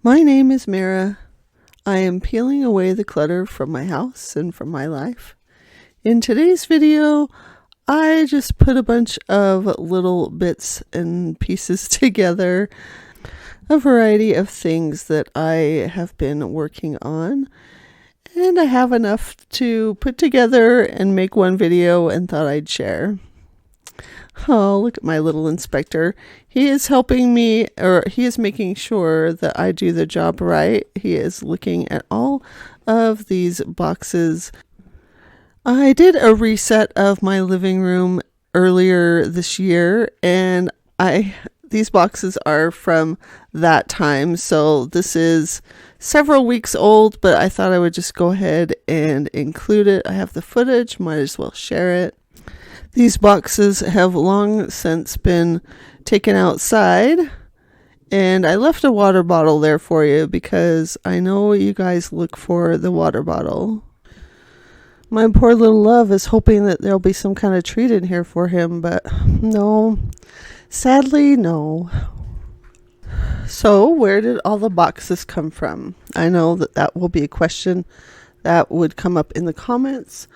My name is Mara. I am peeling away the clutter from my house and from my life. In today's video, I just put a bunch of little bits and pieces together, a variety of things that I have been working on, and I have enough to put together and make one video and thought I'd share. Oh, look at my little inspector. He is helping me, or he is making sure that I do the job right. He is looking at all of these boxes. I did a reset of my living room earlier this year, and these boxes are from that time. So this is several weeks old, but I thought I would just go ahead and include it. I have the footage, might as well share it. These boxes have long since been taken outside, and I left a water bottle there for you because I know you guys look for the water bottle. My poor little love is hoping that there'll be some kind of treat in here for him, but no, sadly, no. So where did all the boxes come from? I know that will be a question that would come up in the comments.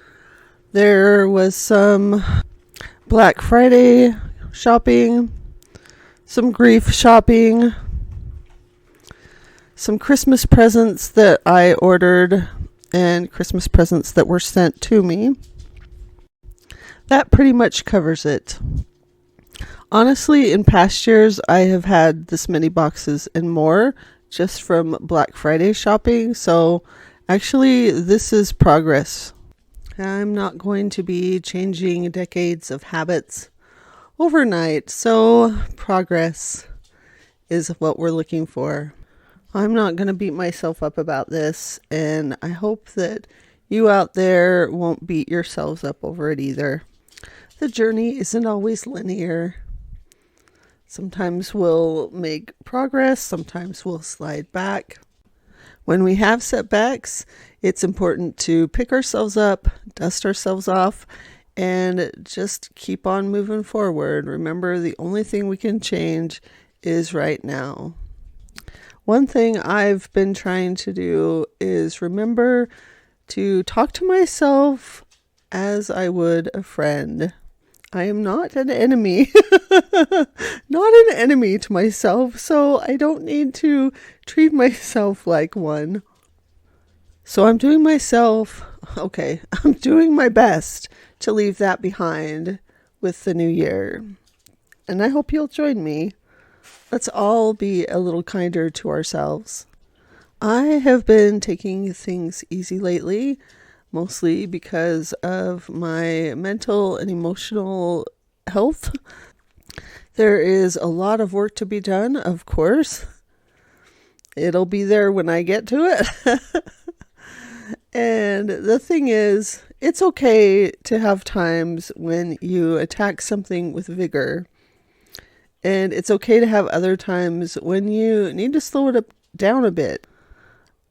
There was some Black Friday shopping, some grief shopping, some Christmas presents that I ordered, and Christmas presents that were sent to me. That pretty much covers it. Honestly, in past years, I have had this many boxes and more just from Black Friday shopping. So actually, this is progress. I'm not going to be changing decades of habits overnight. So progress is what we're looking for. I'm not going to beat myself up about this, and I hope that you out there won't beat yourselves up over it either. The journey isn't always linear. Sometimes we'll make progress, sometimes we'll slide back. When we have setbacks, it's important to pick ourselves up, dust ourselves off, and just keep on moving forward. Remember, the only thing we can change is right now. One thing I've been trying to do is remember to talk to myself as I would a friend. I am not an enemy, not an enemy to myself, so I don't need to treat myself like one. So I'm doing my best to leave that behind with the new year. And I hope you'll join me. Let's all be a little kinder to ourselves. I have been taking things easy lately, mostly because of my mental and emotional health. There is a lot of work to be done, of course. It'll be there when I get to it. And the thing is, it's okay to have times when you attack something with vigor. And it's okay to have other times when you need to slow it down a bit.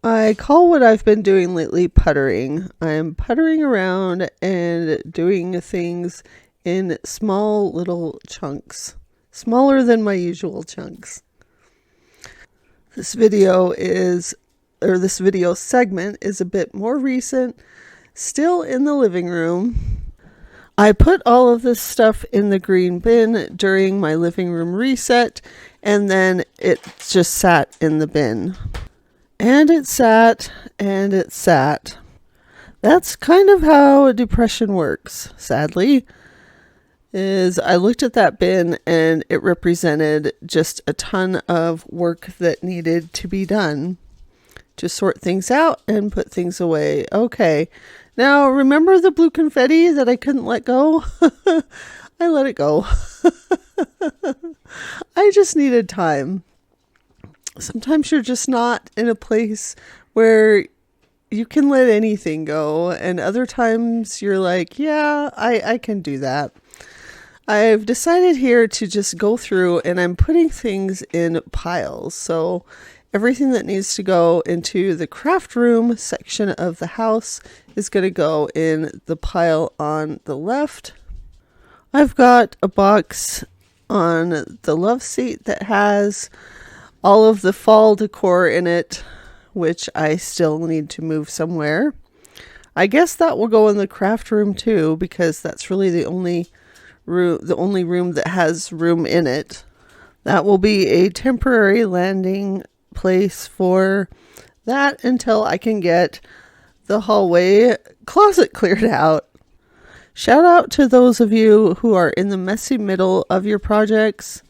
I call what I've been doing lately puttering. I'm puttering around and doing things in small little chunks, smaller than my usual chunks. This video segment is a bit more recent, still in the living room. I put all of this stuff in the green bin during my living room reset, and then it just sat in the bin. And it sat, and it sat. That's kind of how depression works, sadly, is I looked at that bin and it represented just a ton of work that needed to be done to sort things out and put things away. Okay, now remember the blue confetti that I couldn't let go? I let it go. I just needed time. Sometimes you're just not in a place where you can let anything go. And other times you're like, yeah, I can do that. I've decided here to just go through and I'm putting things in piles. So everything that needs to go into the craft room section of the house is going to go in the pile on the left. I've got a box on the love seat that has all of the fall decor in it, which I still need to move somewhere. I guess that will go in the craft room too, because that's really the only room that has room in it. That will be a temporary landing place for that until I can get the hallway closet cleared out. Shout out to those of you who are in the messy middle of your projects.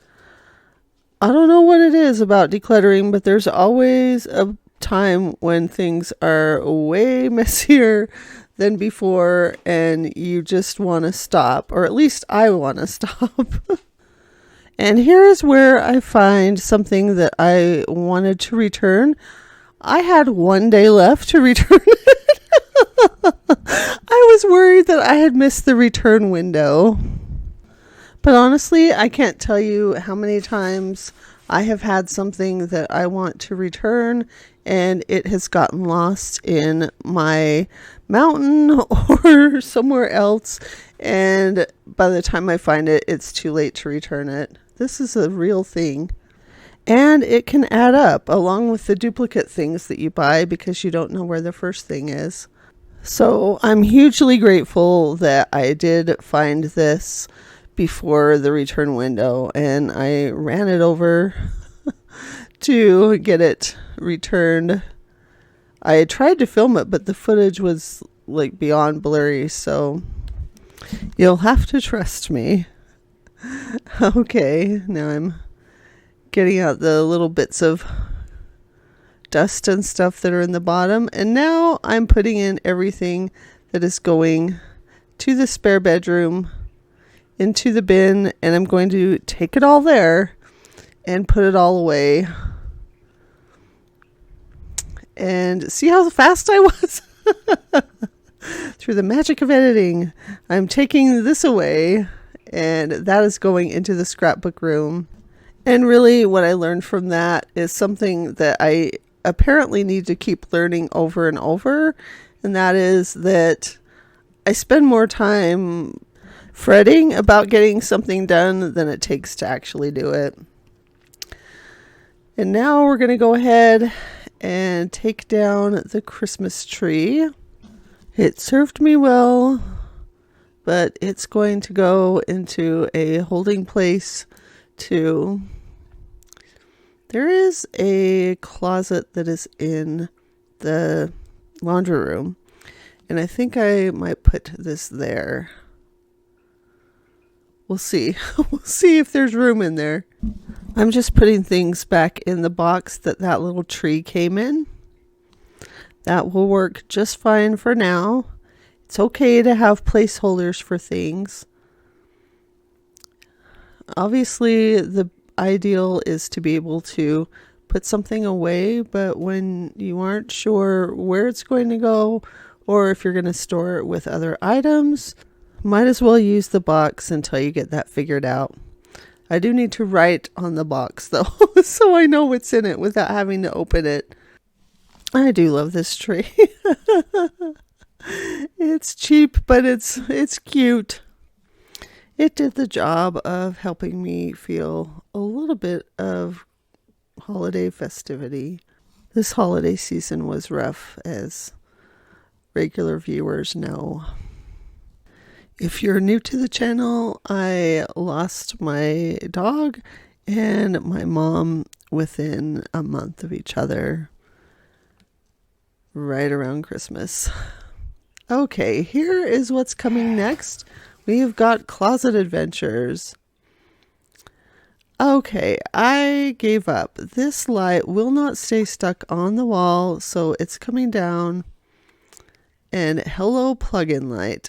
I don't know what it is about decluttering, but there's always a time when things are way messier than before and you just want to stop, or at least I want to stop. And here is where I find something that I wanted to return. I had 1 day left to return it. I was worried that I had missed the return window. But honestly, I can't tell you how many times I have had something that I want to return and it has gotten lost in my mountain or somewhere else. And by the time I find it, it's too late to return it. This is a real thing. And it can add up along with the duplicate things that you buy because you don't know where the first thing is. So I'm hugely grateful that I did find this before the return window and I ran it over to get it returned. I tried to film it, but the footage was like beyond blurry, so you'll have to trust me. Okay, now I'm getting out the little bits of dust and stuff that are in the bottom, and now I'm putting in everything that is going to the spare bedroom into the bin, and I'm going to take it all there and put it all away. And see how fast I was? Through the magic of editing, I'm taking this away, and that is going into the scrapbook room. And really what I learned from that is something that I apparently need to keep learning over and over, and that is that I spend more time fretting about getting something done than it takes to actually do it. And now we're going to go ahead and take down the Christmas tree. It served me well, but it's going to go into a holding place too. There is a closet that is in the laundry room, and I think I might put this there. We'll see. We'll see if there's room in there. I'm just putting things back in the box that little tree came in. That will work just fine for now. It's okay to have placeholders for things. Obviously, the ideal is to be able to put something away, but when you aren't sure where it's going to go or if you're going to store it with other items, might as well use the box until you get that figured out. I do need to write on the box though, so I know what's in it without having to open it. I do love this tree. It's cheap, but it's cute. It did the job of helping me feel a little bit of holiday festivity. This holiday season was rough, as regular viewers know. If you're new to the channel, I lost my dog and my mom within a month of each other, right around Christmas. Okay, here is what's coming next. We've got closet adventures. Okay, I gave up. This light will not stay stuck on the wall, so it's coming down. And hello, plug-in light.